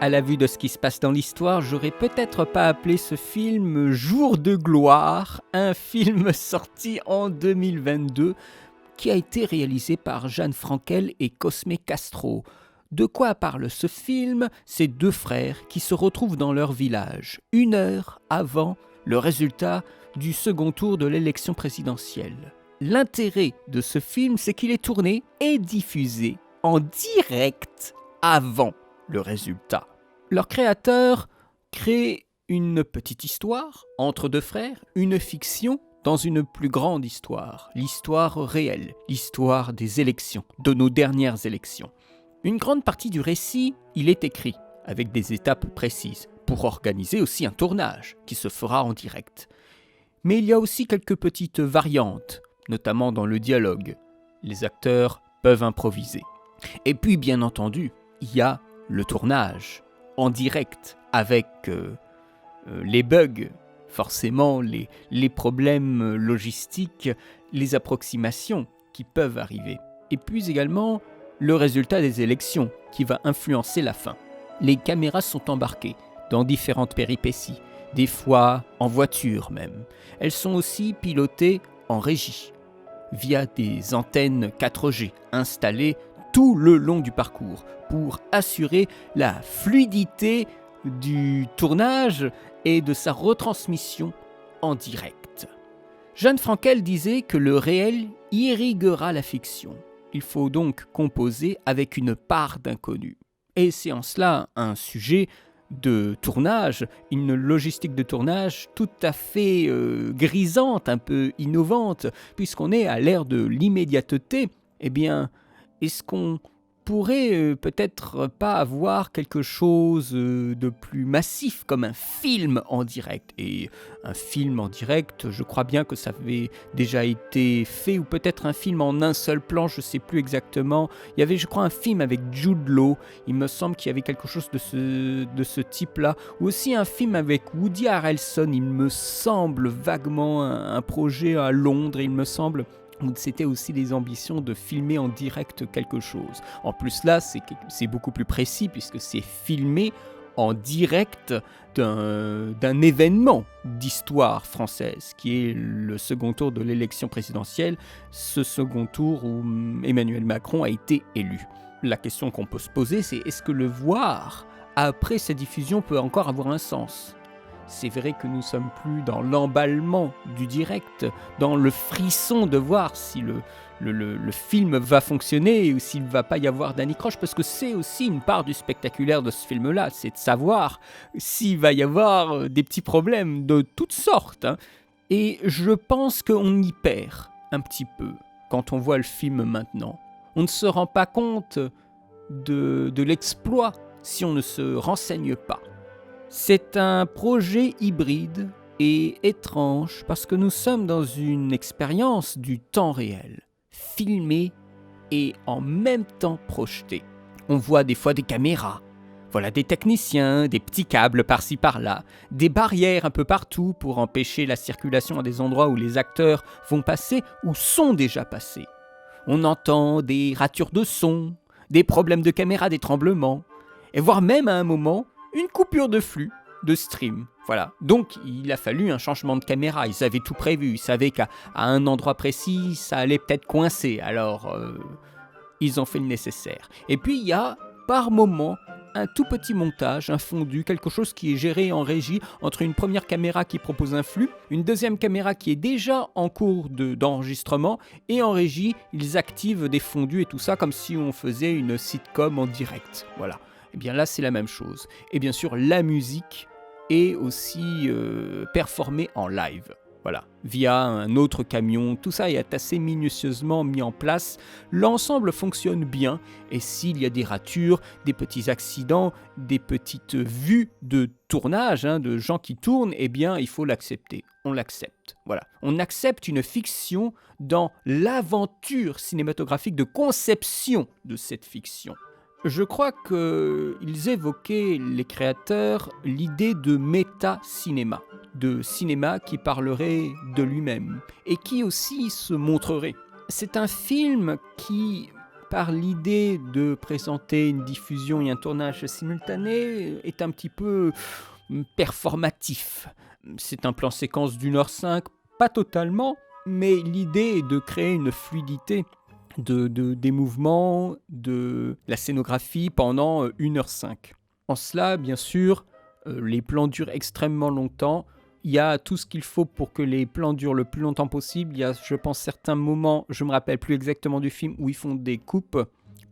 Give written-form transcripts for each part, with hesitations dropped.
À la vue de ce qui se passe dans l'histoire, j'aurais peut-être pas appelé ce film Jour de gloire, un film sorti en 2022 qui a été réalisé par Jeanne Frankel et Cosme Castro. De quoi parle ce film? Ces deux frères qui se retrouvent dans leur village, 1 heure avant le résultat du second tour de l'élection présidentielle. L'intérêt de ce film, c'est qu'il est tourné et diffusé en direct avant le résultat. Leur créateur crée une petite histoire entre deux frères, une fiction dans une plus grande histoire, l'histoire réelle, l'histoire des élections, de nos dernières élections. Une grande partie du récit, il est écrit, avec des étapes précises, pour organiser aussi un tournage qui se fera en direct. Mais il y a aussi quelques petites variantes, notamment dans le dialogue. Les acteurs peuvent improviser. Et puis, bien entendu, il y a le tournage en direct avec les bugs, forcément les problèmes logistiques, les approximations qui peuvent arriver. Et puis également le résultat des élections qui va influencer la fin. Les caméras sont embarquées dans différentes péripéties, des fois en voiture même. Elles sont aussi pilotées en régie, via des antennes 4G installées tout le long du parcours pour assurer la fluidité du tournage et de sa retransmission en direct. Jeanne Frankel disait que le réel irriguera la fiction. Il faut donc composer avec une part d'inconnu. Et c'est en cela un sujet de tournage, une logistique de tournage tout à fait grisante, un peu innovante, puisqu'on est à l'ère de l'immédiateté. Eh bien, est-ce qu'on pourrait peut-être pas avoir quelque chose de plus massif comme un film en direct? Et un film en direct, je crois bien que ça avait déjà été fait, ou peut-être un film en un seul plan, je sais plus exactement. Il y avait, je crois, un film avec Jude Law, il me semble qu'il y avait quelque chose de ce type-là, ou aussi un film avec Woody Harrelson, il me semble vaguement, un projet à Londres, il me semble. C'était aussi les ambitions de filmer en direct quelque chose. En plus là, c'est beaucoup plus précis puisque c'est filmé en direct d'un événement d'histoire française qui est le second tour de l'élection présidentielle, ce second tour où Emmanuel Macron a été élu. La question qu'on peut se poser, c'est est-ce que le voir après sa diffusion peut encore avoir un sens ? C'est vrai que nous sommes plus dans l'emballement du direct, dans le frisson de voir si le film va fonctionner ou s'il ne va pas y avoir d'anicroche, parce que c'est aussi une part du spectaculaire de ce film-là, c'est de savoir s'il va y avoir des petits problèmes de toutes sortes. Et je pense qu'on y perd un petit peu quand on voit le film maintenant. On ne se rend pas compte de l'exploit si on ne se renseigne pas. C'est un projet hybride et étrange parce que nous sommes dans une expérience du temps réel, filmé et en même temps projeté. On voit des fois des caméras, voilà des techniciens, des petits câbles par-ci par-là, des barrières un peu partout pour empêcher la circulation à des endroits où les acteurs vont passer ou sont déjà passés. On entend des ratures de son, des problèmes de caméra, des tremblements, et voire même à un moment une coupure de flux, de stream. Voilà. Donc, il a fallu un changement de caméra. Ils avaient tout prévu. Ils savaient qu'à un endroit précis, ça allait peut-être coincer. Alors, ils ont fait le nécessaire. Et puis, il y a, par moment, un tout petit montage, un fondu, quelque chose qui est géré en régie entre une première caméra qui propose un flux, une deuxième caméra qui est déjà en cours d'enregistrement, et en régie, ils activent des fondus et tout ça, comme si on faisait une sitcom en direct. Voilà. Et bien là, c'est la même chose. Et bien sûr, la musique est aussi performée en live. Voilà, via un autre camion, tout ça est assez minutieusement mis en place. L'ensemble fonctionne bien, et s'il y a des ratures, des petits accidents, des petites vues de tournage, de gens qui tournent, eh bien, il faut l'accepter. On l'accepte. Voilà. On accepte une fiction dans l'aventure cinématographique de conception de cette fiction. Je crois qu'ils évoquaient, les créateurs, l'idée de méta-cinéma, de cinéma qui parlerait de lui-même et qui aussi se montrerait. C'est un film qui par l'idée de présenter une diffusion et un tournage simultané, est un petit peu performatif. C'est un plan séquence d'1h05, pas totalement, mais l'idée est de créer une fluidité des mouvements, de la scénographie pendant 1h05. En cela, bien sûr, les plans durent extrêmement longtemps. Il y a tout ce qu'il faut pour que les plans durent le plus longtemps possible. Il y a, je pense, certains moments, je ne me rappelle plus exactement du film, où ils font des coupes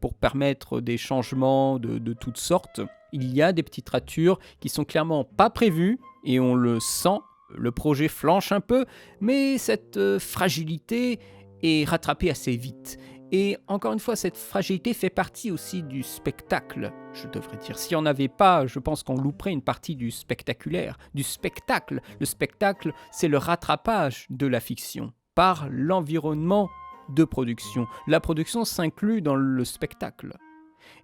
pour permettre des changements de toutes sortes. Il y a des petites ratures qui sont clairement pas prévues, et on le sent. Le projet flanche un peu, mais cette fragilité est rattrapée assez vite. Et encore une fois, cette fragilité fait partie aussi du spectacle, je devrais dire. S'il n'y en avait pas, je pense qu'on louperait une partie du spectaculaire, du spectacle. Le spectacle, c'est le rattrapage de la fiction par l'environnement de production. La production s'inclut dans le spectacle.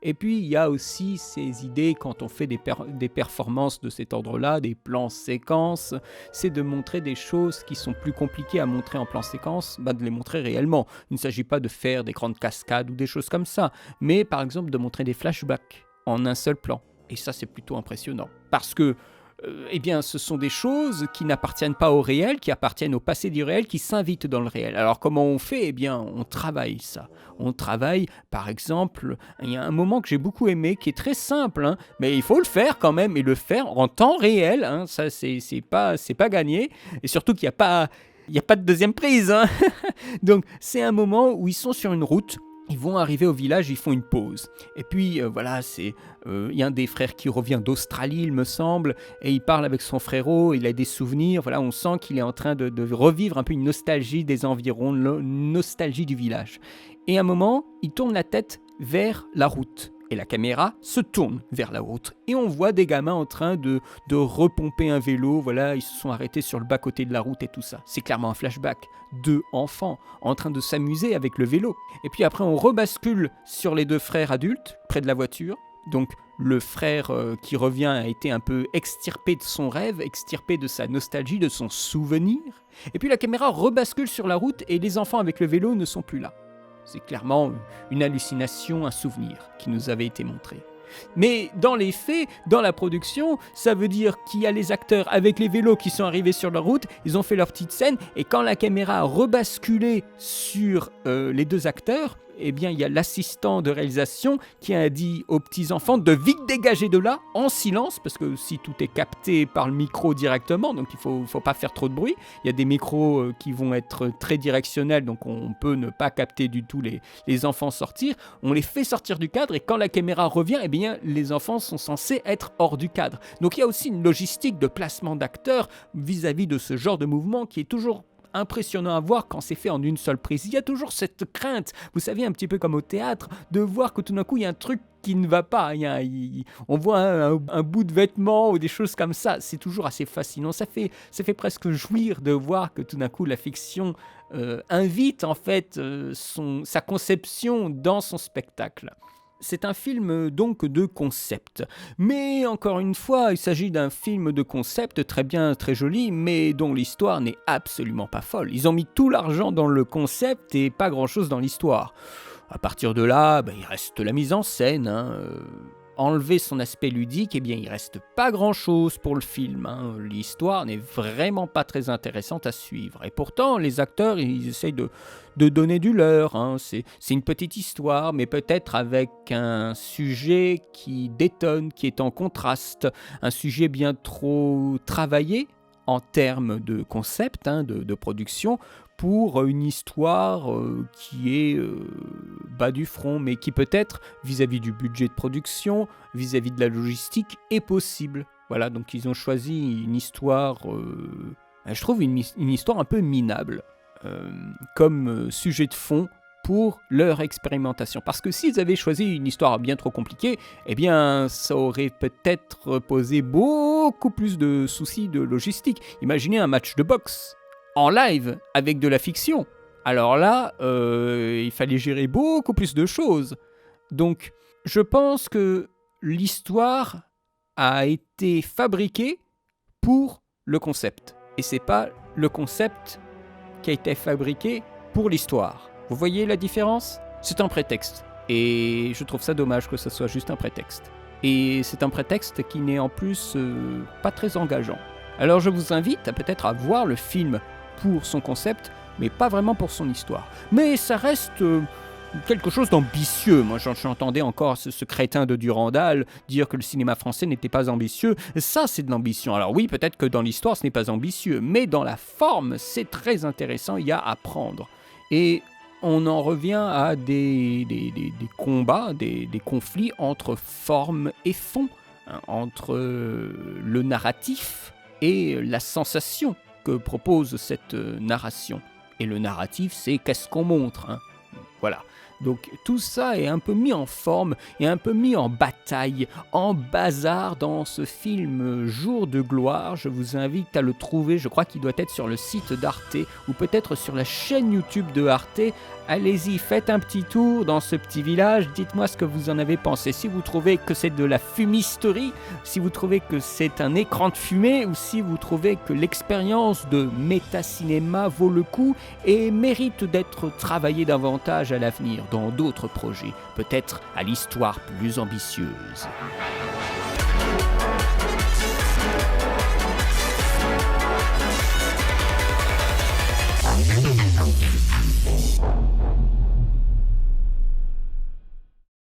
Et puis, il y a aussi ces idées, quand on fait des performances de cet ordre-là, des plans séquences, c'est de montrer des choses qui sont plus compliquées à montrer en plan séquence, de les montrer réellement. Il ne s'agit pas de faire des grandes cascades ou des choses comme ça, mais par exemple de montrer des flashbacks en un seul plan. Et ça, c'est plutôt impressionnant. Parce que ce sont des choses qui n'appartiennent pas au réel, qui appartiennent au passé du réel, qui s'invitent dans le réel. Alors comment on fait ? On travaille ça. On travaille, par exemple, il y a un moment que j'ai beaucoup aimé, qui est très simple, mais il faut le faire quand même, et le faire en temps réel, ça c'est pas gagné, et surtout qu'il n'y a pas de deuxième prise. Donc c'est un moment où ils sont sur une route. Ils vont arriver au village, ils font une pause. Et puis, il y a un des frères qui revient d'Australie, il me semble, et il parle avec son frérot, il a des souvenirs, on sent qu'il est en train de revivre un peu une nostalgie des environs, une nostalgie du village. Et à un moment, il tourne la tête vers la route. Et la caméra se tourne vers la route. Et on voit des gamins en train de repomper un vélo. Ils se sont arrêtés sur le bas-côté de la route et tout ça. C'est clairement un flashback. 2 enfants en train de s'amuser avec le vélo. Et puis après, on rebascule sur les 2 frères adultes, près de la voiture. Donc le frère qui revient a été un peu extirpé de son rêve, extirpé de sa nostalgie, de son souvenir. Et puis la caméra rebascule sur la route et les enfants avec le vélo ne sont plus là. C'est clairement une hallucination, un souvenir qui nous avait été montré. Mais dans les faits, dans la production, ça veut dire qu'il y a les acteurs avec les vélos qui sont arrivés sur la route, ils ont fait leur petite scène, et quand la caméra a rebasculé sur les 2 acteurs, il y a l'assistant de réalisation qui a dit aux petits-enfants de vite dégager de là, en silence, parce que si tout est capté par le micro directement, donc il faut pas faire trop de bruit. Il y a des micros qui vont être très directionnels, donc on peut ne pas capter du tout les enfants sortir. On les fait sortir du cadre, et quand la caméra revient, les enfants sont censés être hors du cadre. Donc il y a aussi une logistique de placement d'acteurs vis-à-vis de ce genre de mouvement qui est toujours impressionnant à voir quand c'est fait en une seule prise. Il y a toujours cette crainte, vous savez, un petit peu comme au théâtre, de voir que tout d'un coup il y a un truc qui ne va pas. On voit un bout de vêtement ou des choses comme ça. C'est toujours assez fascinant. Ça fait presque jouir de voir que tout d'un coup la fiction invite en fait sa conception dans son spectacle. C'est un film donc de concept. Mais encore une fois, il s'agit d'un film de concept très bien, très joli, mais dont l'histoire n'est absolument pas folle. Ils ont mis tout l'argent dans le concept et pas grand-chose dans l'histoire. À partir de là, il reste la mise en scène. Enlever son aspect ludique, il reste pas grand-chose pour le film. L'histoire n'est vraiment pas très intéressante à suivre. Et pourtant, les acteurs, ils essayent de donner du leur. C'est une petite histoire, mais peut-être avec un sujet qui détonne, qui est en contraste. Un sujet bien trop travaillé en termes de concept, de production, pour une histoire qui est bas du front, mais qui peut-être, vis-à-vis du budget de production, vis-à-vis de la logistique, est possible. Voilà, donc ils ont choisi une histoire, je trouve une histoire un peu minable, comme sujet de fond pour leur expérimentation. Parce que s'ils avaient choisi une histoire bien trop compliquée, ça aurait peut-être posé beaucoup plus de soucis de logistique. Imaginez un match de boxe en live avec de la fiction. Alors là, il fallait gérer beaucoup plus de choses. Donc, je pense que l'histoire a été fabriquée pour le concept. Et c'est pas le concept qui a été fabriqué pour l'histoire. Vous voyez la différence ? C'est un prétexte. Et je trouve ça dommage que ce soit juste un prétexte. Et c'est un prétexte qui n'est en plus pas très engageant. Alors je vous invite peut-être à voir le film pour son concept, mais pas vraiment pour son histoire. Mais ça reste quelque chose d'ambitieux. Moi j'entendais encore ce crétin de Durandal dire que le cinéma français n'était pas ambitieux. Ça c'est de l'ambition. Alors oui, peut-être que dans l'histoire ce n'est pas ambitieux, mais dans la forme c'est très intéressant, il y a à prendre. Et on en revient à des combats, des conflits entre forme et fond, hein, entre le narratif et la sensation que propose cette narration. Et le narratif, c'est qu'est-ce qu'on montre, hein. Voilà. Donc tout ça est un peu mis en forme et un peu mis en bataille, en bazar dans ce film Jour de gloire. Je vous invite à le trouver, je crois qu'il doit être sur le site d'Arte ou peut-être sur la chaîne YouTube de Arte. Allez-y, faites un petit tour dans ce petit village, dites-moi ce que vous en avez pensé. Si vous trouvez que c'est de la fumisterie, si vous trouvez que c'est un écran de fumée ou si vous trouvez que l'expérience de métacinéma vaut le coup et mérite d'être travaillée davantage à l'avenir dans d'autres projets, peut-être à l'histoire plus ambitieuse.